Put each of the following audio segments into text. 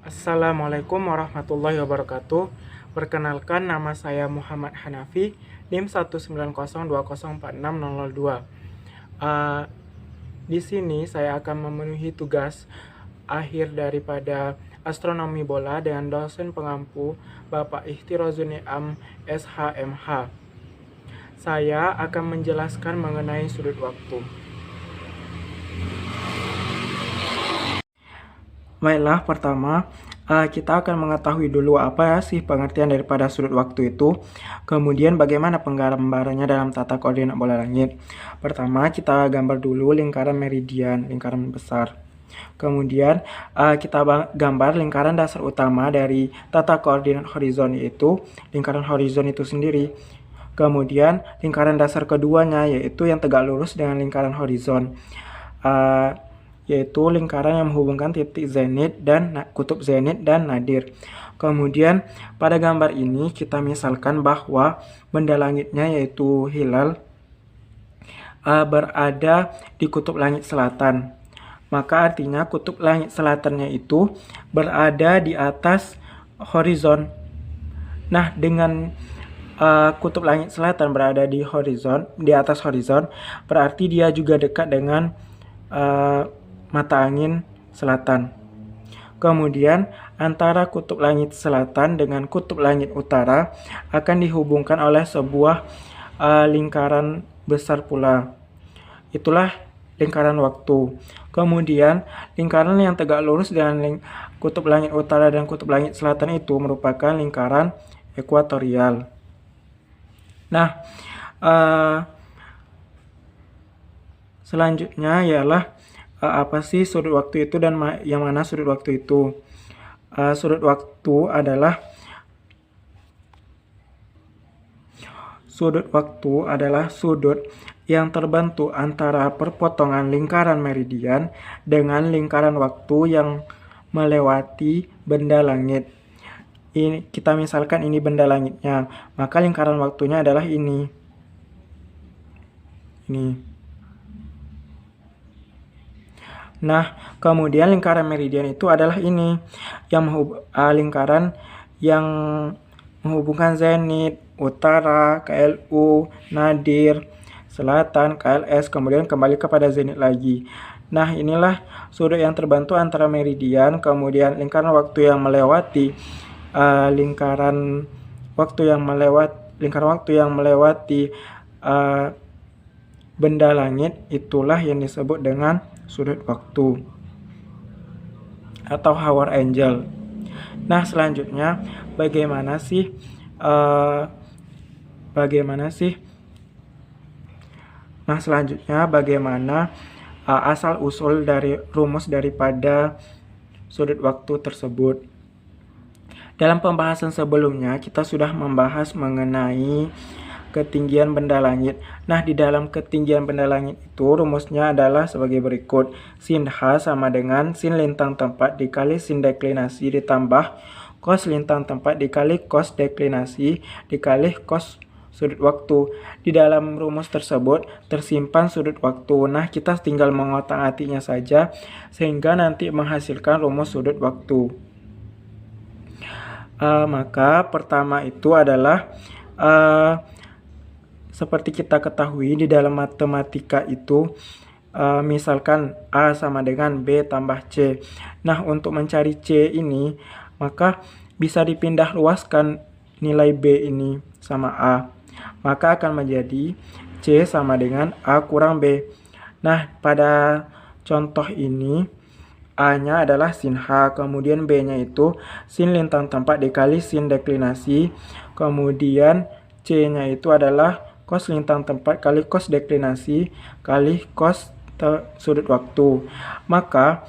Assalamualaikum warahmatullahi wabarakatuh. Perkenalkan, nama saya Muhammad Hanafi, NIM 19020460002. Di sini saya akan memenuhi tugas akhir daripada astronomi bola dengan dosen pengampu Bapak Ihtirozun Ni'am SHMH. Saya akan menjelaskan mengenai sudut waktu. Baiklah, pertama kita akan mengetahui dulu apa sih pengertian daripada sudut waktu itu, kemudian bagaimana penggambarannya dalam tata koordinat bola langit. Pertama, kita gambar dulu lingkaran meridian, lingkaran besar. Kemudian kita gambar lingkaran dasar utama dari tata koordinat horizon, yaitu lingkaran horizon itu sendiri. Kemudian lingkaran dasar keduanya yaitu yang tegak lurus dengan lingkaran horizon, yaitu lingkaran yang menghubungkan titik zenit dan kutub zenit dan nadir. Kemudian pada gambar ini kita misalkan bahwa benda langitnya yaitu hilal berada di kutub langit selatan. Maka artinya kutub langit selatannya itu berada di atas horizon. Nah, dengan kutub langit selatan berada di horizon, di atas horizon, berarti dia juga dekat dengan mata angin selatan. Kemudian antara kutub langit selatan dengan kutub langit utara akan dihubungkan oleh sebuah lingkaran besar pula. Itulah lingkaran waktu. Kemudian lingkaran yang tegak lurus dengan kutub langit utara dan kutub langit selatan itu merupakan lingkaran ekuatorial. Nah, selanjutnya ialah apa sih sudut waktu itu dan yang mana sudut waktu itu? Sudut waktu adalah sudut yang terbentuk antara perpotongan lingkaran meridian dengan lingkaran waktu yang melewati benda langit. Ini kita misalkan ini benda langitnya, maka lingkaran waktunya adalah ini. Nah, kemudian lingkaran meridian itu adalah ini, yang lingkaran yang menghubungkan zenit, utara, KLU, nadir, selatan, KLS, kemudian kembali kepada zenit lagi. Nah, inilah sudut yang terbentuk antara meridian, kemudian lingkaran waktu yang melewati lingkaran waktu yang melewati benda langit, itulah yang disebut dengan sudut waktu atau hour angle. Nah, selanjutnya bagaimana sih asal usul dari rumus daripada sudut waktu tersebut. Dalam pembahasan sebelumnya kita sudah membahas mengenai ketinggian benda langit. Nah, di dalam ketinggian benda langit itu rumusnya adalah sebagai berikut. Sin H sama dengan sin lintang tempat dikali sin deklinasi ditambah cos lintang tempat dikali cos deklinasi dikali cos sudut waktu. Di dalam rumus tersebut tersimpan sudut waktu. Nah, kita tinggal mengotak-atiknya saja sehingga nanti menghasilkan rumus sudut waktu. Maka pertama itu adalah seperti kita ketahui di dalam matematika itu misalkan A sama dengan B tambah C. Nah, untuk mencari C ini maka bisa dipindah luaskan nilai B ini sama A. Maka akan menjadi C sama dengan A kurang B. Nah, pada contoh ini A-nya adalah sin H, kemudian B-nya itu sin lintang tempat dikali sin deklinasi, kemudian C-nya itu adalah cos lintang tempat kali cos deklinasi kali cos sudut waktu. Maka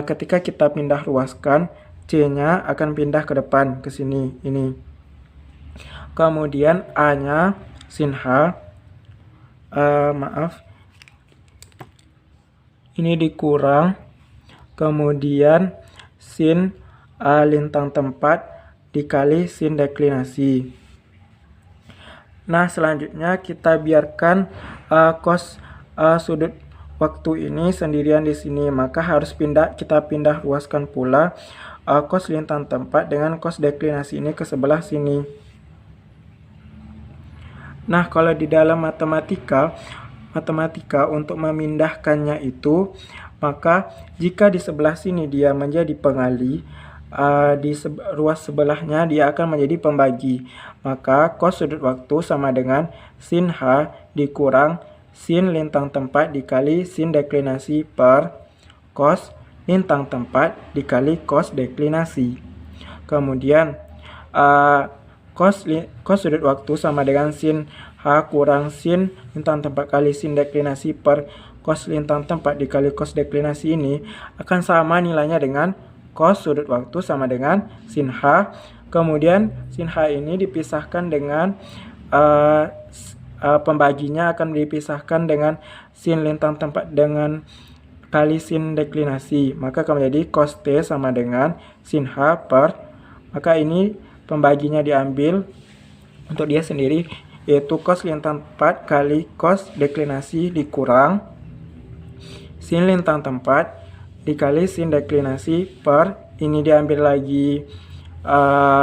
ketika kita pindah luaskan, C-nya akan pindah ke depan ke sini ini. Kemudian A-nya sin H ini dikurang, kemudian sin lintang tempat dikali sin deklinasi. Nah, selanjutnya kita biarkan cos sudut waktu ini sendirian di sini, maka harus kita pindah luaskan pula cos lintang tempat dengan cos deklinasi ini ke sebelah sini. Nah, kalau di dalam matematika untuk memindahkannya itu, maka jika di sebelah sini dia menjadi pengali, di ruas sebelahnya dia akan menjadi pembagi. Maka cos sudut waktu sama dengan sin H dikurang sin lintang tempat dikali sin deklinasi per cos lintang tempat dikali cos deklinasi. Kemudian cos sudut waktu sama dengan sin H kurang sin lintang tempat kali sin deklinasi per cos lintang tempat dikali cos deklinasi ini akan sama nilainya dengan cos sudut waktu sama dengan sin H. Kemudian sin H ini dipisahkan dengan pembaginya akan dipisahkan dengan sin lintang tempat dengan kali sin deklinasi. Maka akan menjadi cos T sama dengan sin H per, maka ini pembaginya diambil untuk dia sendiri, yaitu cos lintang tempat kali cos deklinasi dikurang sin lintang tempat dikali sin deklinasi per, ini diambil lagi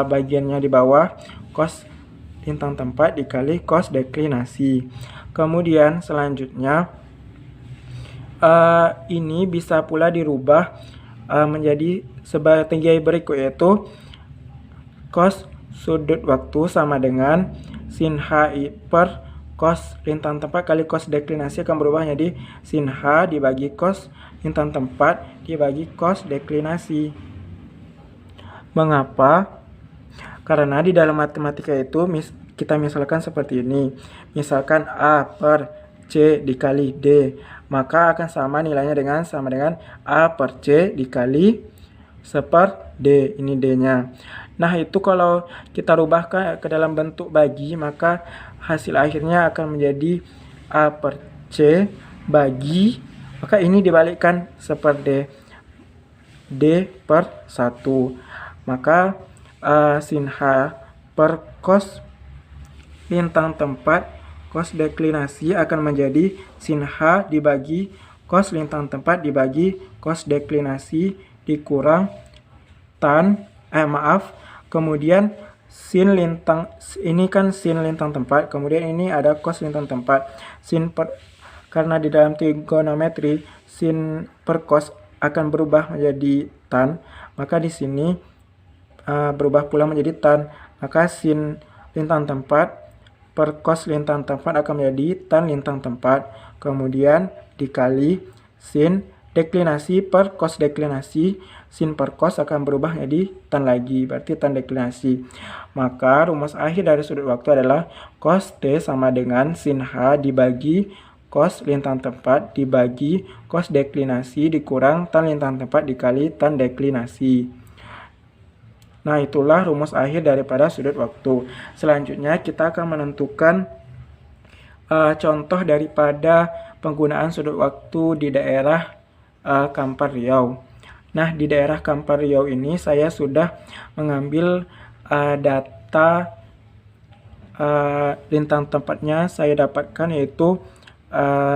bagiannya di bawah, cos lintang tempat dikali cos deklinasi. Kemudian selanjutnya ini bisa pula dirubah menjadi sebagai berikut, yaitu cos sudut waktu sama dengan sin H per cos lintang tempat kali cos deklinasi akan berubah menjadi sin H dibagi cos lintang tempat dibagi cos deklinasi. Mengapa? Karena di dalam matematika itu kita misalkan seperti ini. Misalkan A per C dikali D, maka akan sama nilainya dengan A per C dikali seper D, ini D-nya. Nah, itu kalau kita rubah ke dalam bentuk bagi, maka hasil akhirnya akan menjadi A per C bagi, maka ini dibalikkan seper D, D per 1. Maka sin H per cos lintang tempat cos deklinasi akan menjadi sin H dibagi cos lintang tempat dibagi cos deklinasi dikurang tan kemudian sin lintang, ini kan sin lintang tempat, kemudian ini ada cos lintang tempat. Karena di dalam trigonometri sin per cos akan berubah menjadi tan, maka di sini berubah pula menjadi tan, maka sin lintang tempat per cos lintang tempat akan menjadi tan lintang tempat, kemudian dikali sin deklinasi per cos deklinasi, sin per cos akan berubah menjadi tan lagi, berarti tan deklinasi. Maka rumus akhir dari sudut waktu adalah cos T sama dengan sin H dibagi cos lintang tempat dibagi cos deklinasi dikurang tan lintang tempat dikali tan deklinasi. Nah, itulah rumus akhir daripada sudut waktu. Selanjutnya kita akan menentukan contoh daripada penggunaan sudut waktu di daerah Kampar Riau. Nah, di daerah Kampar Riau ini saya sudah mengambil data lintang tempatnya saya dapatkan, yaitu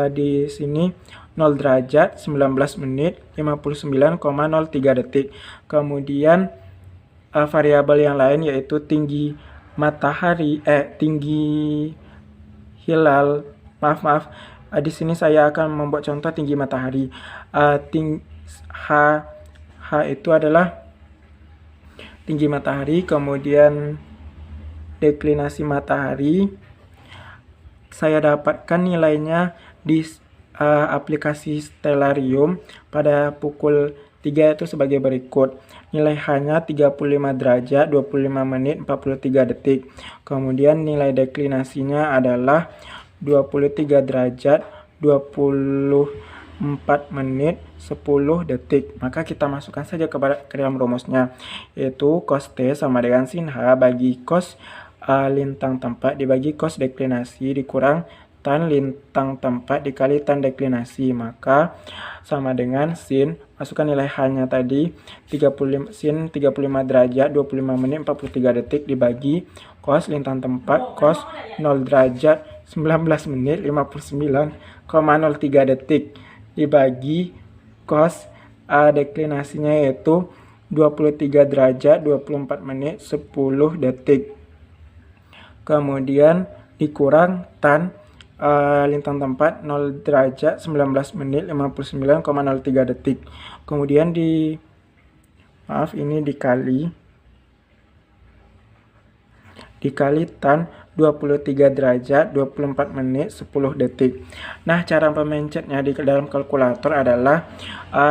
di sini 0 derajat 19 menit 59,03 detik. Kemudian variabel yang lain yaitu tinggi matahari, tinggi hilal, maaf, di sini saya akan membuat contoh tinggi matahari. H itu adalah tinggi matahari, kemudian deklinasi matahari saya dapatkan nilainya di aplikasi Stellarium pada pukul 3 itu sebagai berikut. Nilai H-nya 35 derajat 25 menit 43 detik. Kemudian nilai deklinasinya adalah 23 derajat 24 menit 10 detik. Maka kita masukkan saja ke dalam rumusnya, yaitu cos T sama dengan sin H bagi cos lintang tempat dibagi cos deklinasi dikurang tan lintang tempat dikali tan deklinasi, maka sama dengan sin, masukkan nilai H-nya tadi, sin 35 derajat 25 menit 43 detik dibagi cos lintang tempat cos 0 derajat 19 menit 59,03 detik dibagi cos deklinasinya yaitu 23 derajat 24 menit 10 detik. Kemudian dikurang tan lintang tempat 0 derajat 19 menit 59,03 detik. Kemudian ini dikali tan 23 derajat 24 menit 10 detik. Nah, cara pemencetnya di dalam kalkulator adalah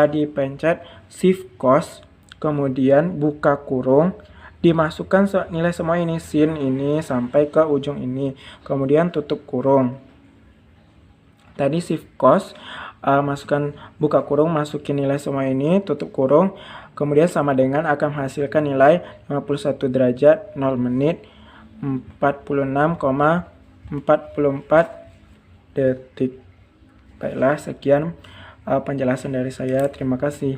dipencet shift cos, kemudian buka kurung, dimasukkan nilai semua ini sin ini sampai ke ujung ini, kemudian tutup kurung. Tadi shift cos, buka kurung, masukin nilai semua ini, tutup kurung, kemudian sama dengan akan menghasilkan nilai 51 derajat 0 menit 46,44 detik. Baiklah, sekian penjelasan dari saya. Terima kasih.